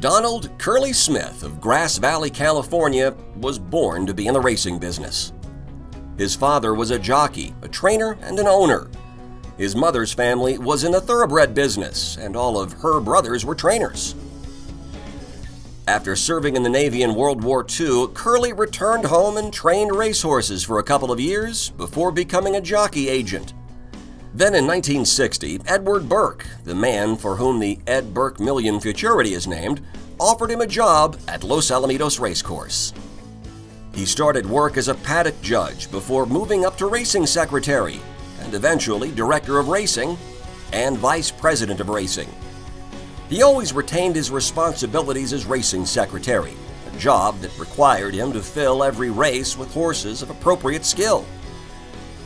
Donald Curly Smith of Grass Valley, California, was born to be in the racing business. His father was a jockey, a trainer, and an owner. His mother's family was in the thoroughbred business, and all of her brothers were trainers. After serving in the Navy in World War II, Curly returned home and trained racehorses for a couple of years before becoming a jockey agent. Then in 1960, Edward Burke, the man for whom the Ed Burke Million Futurity is named, offered him a job at Los Alamitos Race Course. He started work as a paddock judge before moving up to racing secretary, and eventually director of racing and vice president of racing. He always retained his responsibilities as racing secretary, a job that required him to fill every race with horses of appropriate skill.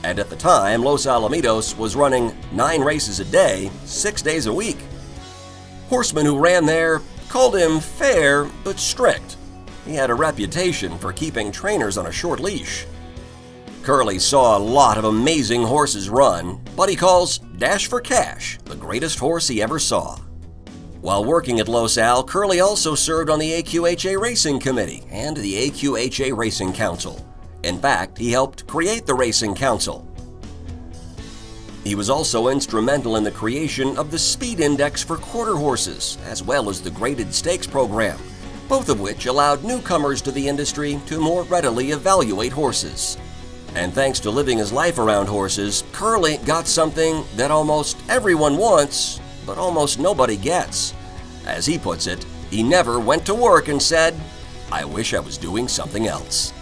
And at the time, Los Alamitos was running 9 races a day, 6 days a week. Horsemen who ran there called him fair but strict. He had a reputation for keeping trainers on a short leash. Curly saw a lot of amazing horses run, but he calls Dash for Cash the greatest horse he ever saw. While working at Los Al, Curly also served on the AQHA Racing Committee and the AQHA Racing Council. In fact, he helped create the Racing Council. He was also instrumental in the creation of the Speed Index for quarter horses, as well as the Graded Stakes program, both of which allowed newcomers to the industry to more readily evaluate horses. And thanks to living his life around horses, Curly got something that almost everyone wants, but almost nobody gets. As he puts it, he never went to work and said, "I wish I was doing something else."